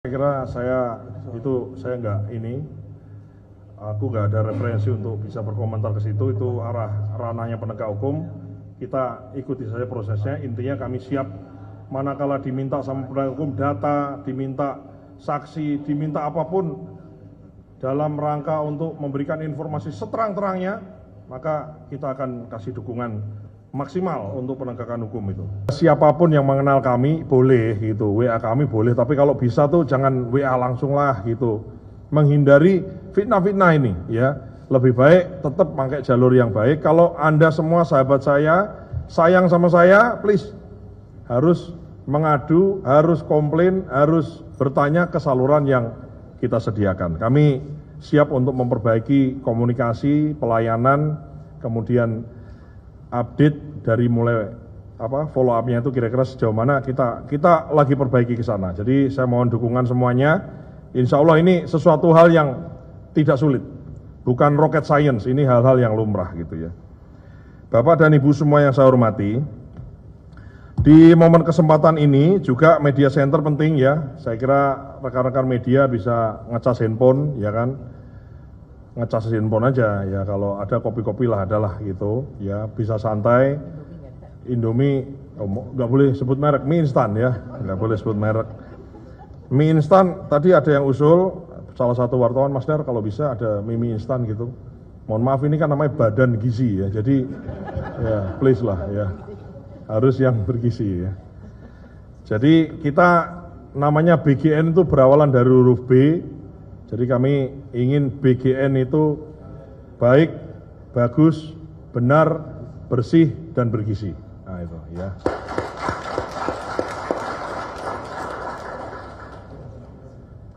Saya kira saya aku nggak ada referensi untuk bisa berkomentar ke situ. Itu ranahnya penegak hukum. Kita ikuti saja prosesnya. Intinya kami siap manakala diminta sama penegak hukum data, diminta saksi, diminta apapun dalam rangka untuk memberikan informasi seterang-terangnya, maka kita akan kasih dukungan maksimal untuk penegakan hukum itu. Siapapun yang mengenal kami boleh gitu, WA kami boleh, tapi kalau bisa tuh jangan WA langsung lah gitu. Menghindari fitnah-fitnah ini ya. Lebih baik tetap pakai jalur yang baik. Kalau Anda semua sahabat saya, sayang sama saya, please harus mengadu, harus komplain, harus bertanya ke saluran yang kita sediakan. Kami siap untuk memperbaiki komunikasi, pelayanan, kemudian update dari mulai follow up-nya itu kira-kira sejauh mana kita lagi perbaiki ke sana. Jadi saya mohon dukungan semuanya. Insya Allah ini sesuatu hal yang tidak sulit, bukan rocket science, ini hal-hal yang lumrah gitu ya. Bapak dan Ibu semua yang saya hormati, di momen kesempatan ini juga media center penting ya. Saya kira rekan-rekan media bisa ngecas handphone ya kan. Ngecas handphone aja ya, kalau ada kopi-kopi lah adalah gitu ya, bisa santai. Indomie nggak boleh sebut merek, mie instan ya, nggak boleh sebut merek. Mie instan tadi ada yang usul, salah satu wartawan, Mas Dar kalau bisa ada mie instan gitu. Mohon maaf ini kan namanya badan gizi ya, jadi ya please lah ya, harus yang bergizi ya. Jadi kita namanya BGN itu berawalan dari huruf B. Jadi kami ingin BGN itu baik, bagus, benar, bersih, dan bergizi. Nah itu ya.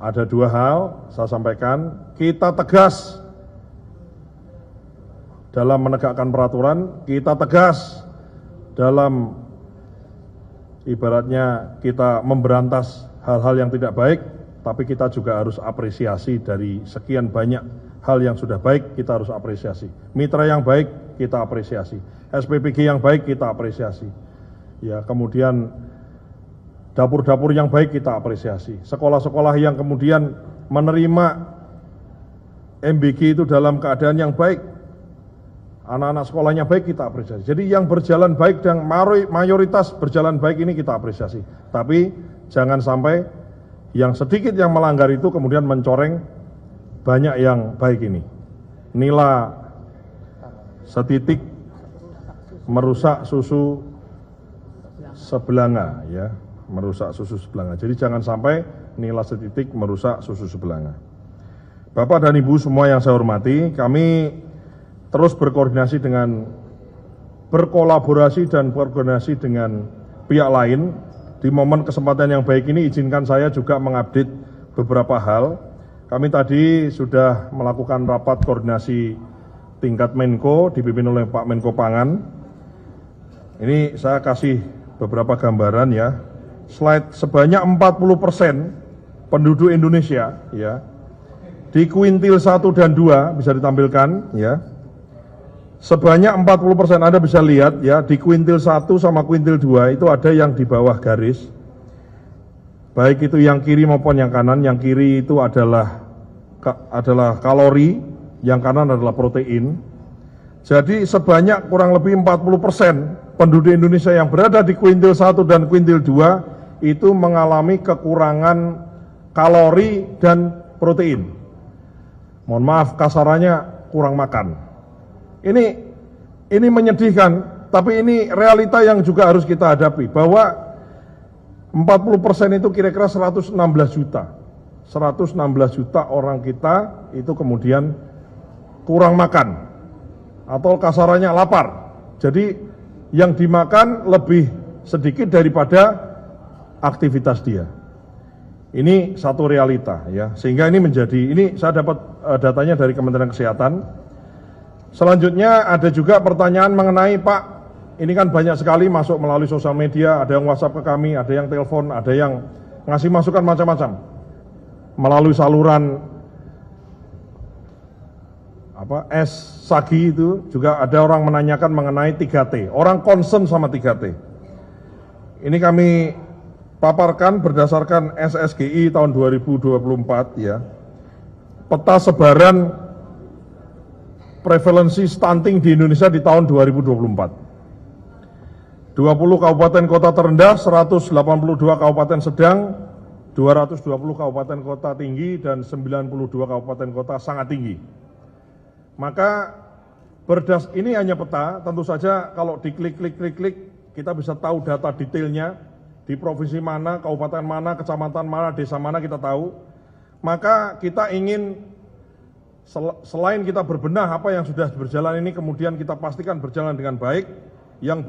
Ada dua hal saya sampaikan, kita tegas dalam menegakkan peraturan, kita tegas dalam ibaratnya kita memberantas hal-hal yang tidak baik. Tapi kita juga harus apresiasi dari sekian banyak hal yang sudah baik, kita harus apresiasi. Mitra yang baik, kita apresiasi. SPPG yang baik, kita apresiasi. Ya, kemudian dapur-dapur yang baik, kita apresiasi. Sekolah-sekolah yang kemudian menerima MBG itu dalam keadaan yang baik, anak-anak sekolahnya baik, kita apresiasi. Jadi yang berjalan baik dan mayoritas berjalan baik ini kita apresiasi. Tapi jangan sampai yang sedikit yang melanggar itu kemudian mencoreng banyak yang baik ini. Nila setitik merusak susu sebelanga ya, merusak susu sebelanga. Jadi jangan sampai nila setitik merusak susu sebelanga. Bapak dan Ibu semua yang saya hormati, kami terus berkolaborasi dan berkoordinasi dengan pihak lain. Di momen kesempatan yang baik ini izinkan saya juga mengupdate beberapa hal. Kami tadi sudah melakukan rapat koordinasi tingkat Menko dipimpin oleh Pak Menko Pangan. Ini saya kasih beberapa gambaran ya. Slide sebanyak 40% penduduk Indonesia ya. Di kuintil 1 dan 2 bisa ditampilkan ya. Sebanyak 40% Anda bisa lihat ya, di kuintil 1 sama kuintil 2 itu ada yang di bawah garis. Baik itu yang kiri maupun yang kanan. Yang kiri itu adalah kalori, yang kanan adalah protein. Jadi sebanyak kurang lebih 40% penduduk Indonesia yang berada di kuintil 1 dan kuintil 2 itu mengalami kekurangan kalori dan protein. Mohon maaf kasarannya, kurang makan. Ini menyedihkan, tapi ini realita yang juga harus kita hadapi, bahwa 40% itu kira-kira 116 juta. 116 juta orang kita itu kemudian kurang makan, atau kasarannya lapar. Jadi yang dimakan lebih sedikit daripada aktivitas dia. Ini satu realita ya, sehingga ini saya dapat datanya dari Kementerian Kesehatan. Selanjutnya ada juga pertanyaan mengenai Pak, ini kan banyak sekali masuk melalui sosial media, ada yang WhatsApp ke kami, ada yang telepon, ada yang ngasih masukan macam-macam. Melalui saluran Sagi itu juga ada orang menanyakan mengenai 3T. Orang concern sama 3T. Ini kami paparkan berdasarkan SSGI tahun 2024 ya, peta sebaran prevalensi stunting di Indonesia di tahun 2024. 20 kabupaten kota terendah, 182 kabupaten sedang, 220 kabupaten kota tinggi, dan 92 kabupaten kota sangat tinggi. Maka ini hanya peta, tentu saja kalau diklik, kita bisa tahu data detailnya, di provinsi mana, kabupaten mana, kecamatan mana, desa mana kita tahu. Maka kita ingin selain kita berbenah apa yang sudah berjalan ini, kemudian kita pastikan berjalan dengan baik, yang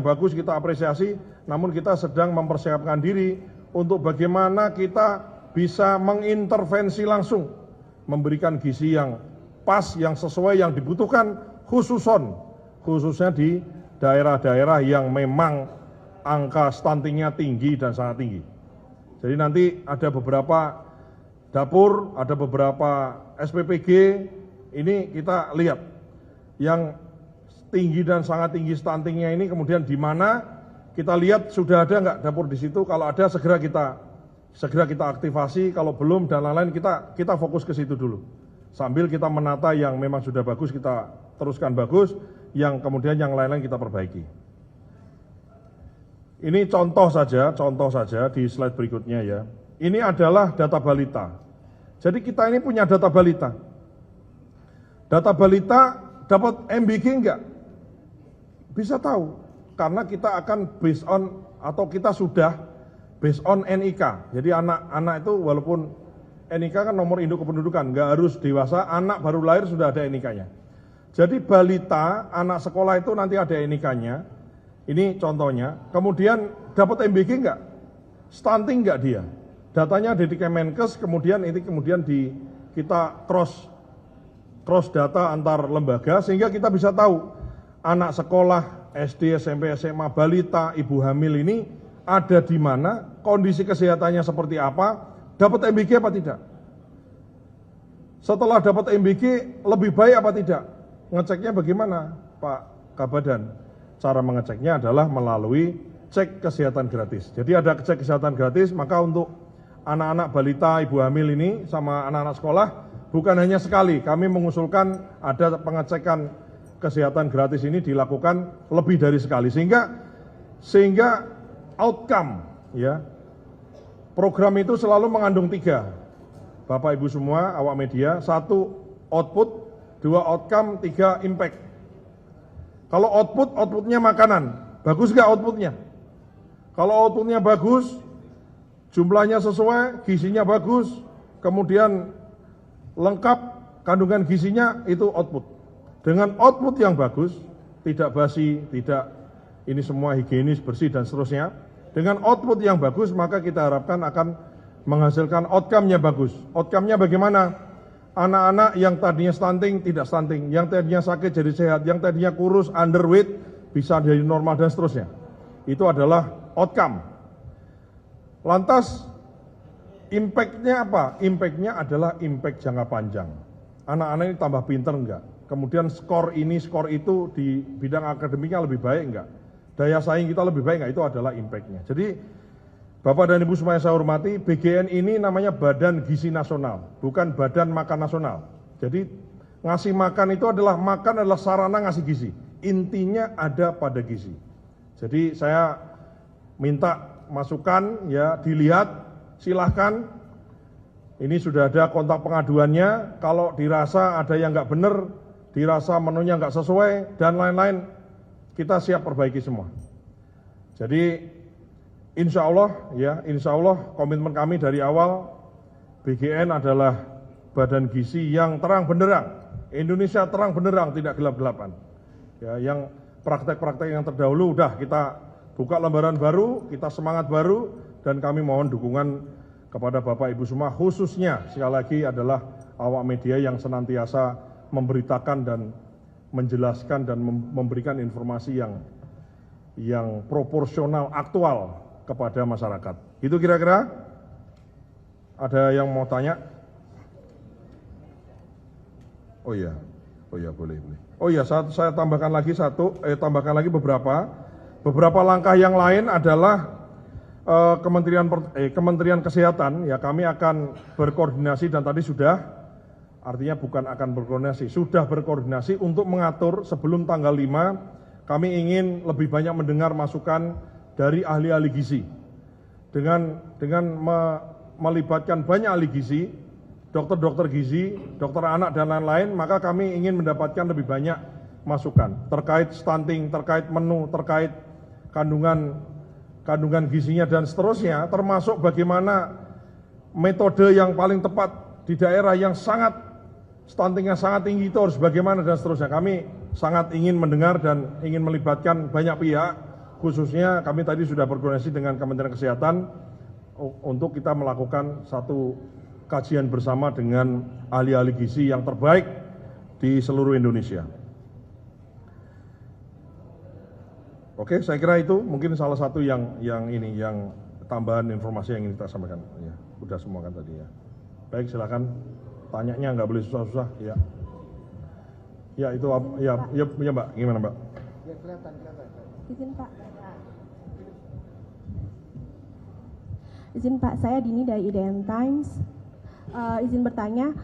bagus kita apresiasi, namun kita sedang mempersiapkan diri untuk bagaimana kita bisa mengintervensi langsung, memberikan gizi yang pas, yang sesuai, yang dibutuhkan, khususnya di daerah-daerah yang memang angka stuntingnya tinggi dan sangat tinggi. Jadi nanti ada beberapa dapur, ada beberapa SPPG, ini kita lihat yang tinggi dan sangat tinggi stuntingnya ini, kemudian di mana kita lihat sudah ada nggak dapur di situ. Kalau ada segera kita aktifasi, kalau belum dan lain-lain kita fokus ke situ dulu. Sambil kita menata yang memang sudah bagus, kita teruskan bagus, yang kemudian yang lain-lain kita perbaiki. Ini contoh saja di slide berikutnya ya. Ini adalah data balita. Jadi kita ini punya data balita. Data balita dapat MBG enggak? Bisa tahu, karena kita akan based on, atau kita sudah based on NIK. Jadi anak-anak itu walaupun NIK kan nomor induk kependudukan, nggak harus dewasa, anak baru lahir sudah ada NIK-nya. Jadi balita, anak sekolah itu nanti ada NIK-nya, ini contohnya. Kemudian dapat MBG enggak? Stunting enggak dia? Datanya ada di Kemenkes, kemudian kita cross data antar lembaga, sehingga kita bisa tahu anak sekolah, SD, SMP, SMA, balita, ibu hamil ini ada di mana, kondisi kesehatannya seperti apa, dapat MBG apa tidak. Setelah dapat MBG, lebih baik apa tidak? Ngeceknya bagaimana, Pak Kabadan? Cara mengeceknya adalah melalui cek kesehatan gratis. Jadi ada cek kesehatan gratis, maka untuk anak-anak balita, ibu hamil ini, sama anak-anak sekolah, bukan hanya sekali, kami mengusulkan ada pengecekan kesehatan gratis ini dilakukan lebih dari sekali, sehingga outcome ya, program itu selalu mengandung 3, Bapak Ibu semua, awak media, 1 output, 2 outcome, 3 impact. Kalau outputnya makanan, bagus nggak outputnya? Kalau outputnya bagus, jumlahnya sesuai, gizinya bagus, kemudian lengkap kandungan gizinya, itu output. Dengan output yang bagus, tidak basi, tidak ini semua higienis, bersih dan seterusnya. Dengan output yang bagus, maka kita harapkan akan menghasilkan outcome-nya bagus. Outcome-nya bagaimana? Anak-anak yang tadinya stunting tidak stunting, yang tadinya sakit jadi sehat, yang tadinya kurus, underweight bisa jadi normal dan seterusnya. Itu adalah outcome. Lantas impact-nya apa? Impact-nya adalah impact jangka panjang. Anak-anak ini tambah pinter enggak? Kemudian skor ini, skor itu di bidang akademiknya lebih baik enggak? Daya saing kita lebih baik enggak? Itu adalah impact-nya. Jadi Bapak dan Ibu semua yang saya hormati, BGN ini namanya Badan Gizi Nasional, bukan Badan Makan Nasional. Jadi ngasih makan itu adalah sarana ngasih gizi. Intinya ada pada gizi. Jadi saya minta masukan ya, dilihat, silahkan. Ini sudah ada kontak pengaduannya. Kalau dirasa ada yang nggak benar, dirasa menunya nggak sesuai dan lain-lain, kita siap perbaiki semua. Jadi insya Allah komitmen kami dari awal, BGN adalah badan gizi yang terang benderang, Indonesia terang benderang, tidak gelap-gelapan. Ya, yang praktek-praktek yang terdahulu udah kita buka lembaran baru, kita semangat baru, dan kami mohon dukungan kepada Bapak Ibu semua, khususnya sekali lagi adalah awak media yang senantiasa memberitakan dan menjelaskan dan memberikan informasi yang proporsional, aktual kepada masyarakat. Itu kira-kira. Ada yang mau tanya? Oh iya, boleh. Oh iya, saya tambahkan lagi beberapa langkah yang lain adalah Kementerian Kesehatan ya kami akan berkoordinasi dan tadi sudah, artinya bukan akan berkoordinasi, sudah berkoordinasi untuk mengatur sebelum tanggal 5 kami ingin lebih banyak mendengar masukan dari ahli-ahli gizi. Dengan melibatkan banyak ahli gizi, dokter-dokter gizi, dokter anak dan lain-lain, maka kami ingin mendapatkan lebih banyak masukan terkait stunting, terkait menu, terkait kandungan gizinya dan seterusnya, termasuk bagaimana metode yang paling tepat di daerah yang sangat stuntingnya sangat tinggi itu harus bagaimana dan seterusnya. Kami sangat ingin mendengar dan ingin melibatkan banyak pihak, khususnya kami tadi sudah berkoordinasi dengan Kementerian Kesehatan untuk kita melakukan satu kajian bersama dengan ahli-ahli gizi yang terbaik di seluruh Indonesia. Oke, saya kira itu mungkin salah satu yang tambahan informasi yang ingin kita sampaikan. Ya, udah semua kan tadi ya. Baik, silakan. Tanyanya nggak boleh susah-susah. Ya. Ya itu ya Mbak, gimana Mbak? Ya kelihatan. Izin Pak. Izin Pak, saya Dini dari IDN Times. Izin bertanya,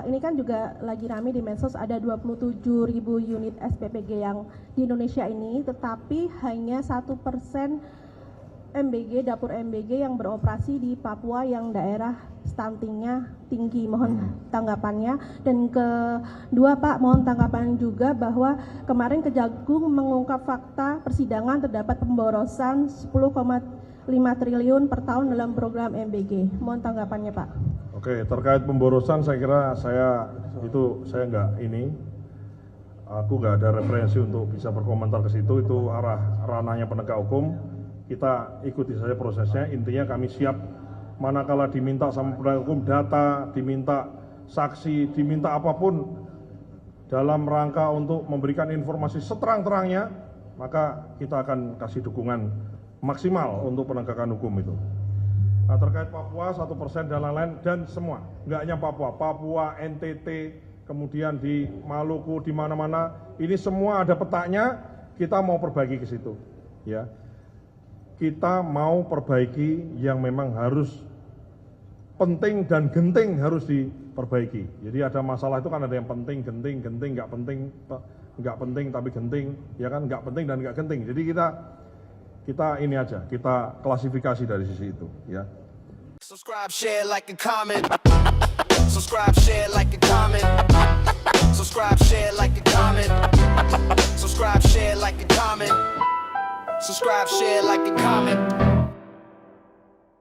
ini kan juga lagi rame di medsos ada 27.000 unit SPPG yang di Indonesia ini, tetapi hanya 1% MBG, dapur MBG yang beroperasi di Papua yang daerah stuntingnya tinggi. Mohon tanggapannya. Dan kedua Pak, mohon tanggapan juga bahwa kemarin Kejagung mengungkap fakta persidangan terdapat pemborosan 10,5 triliun per tahun dalam program MBG. Mohon tanggapannya Pak. Oke, terkait pemborosan saya kira saya aku nggak ada referensi untuk bisa berkomentar ke situ, itu ranahnya penegak hukum. Kita ikuti saja prosesnya, intinya kami siap manakala diminta sama penegak hukum data, diminta saksi, diminta apapun dalam rangka untuk memberikan informasi seterang-terangnya, maka kita akan kasih dukungan maksimal untuk penegakan hukum itu. Nah, terkait Papua 1% dan lain-lain dan semua, nggak hanya Papua, NTT, kemudian di Maluku, di mana-mana, ini semua ada petanya, kita mau perbaiki ke situ, ya. Kita mau perbaiki yang memang harus penting dan genting harus diperbaiki. Jadi ada masalah itu kan ada yang penting, genting, nggak penting tapi genting, ya kan, nggak penting dan nggak genting. Jadi kita ini aja, kita klasifikasi dari sisi itu, ya. Subscribe, share, like, and comment. Subscribe, share, like, and comment. Subscribe, share, like, and comment. Subscribe, share, like, and comment. Subscribe, share, like, and comment.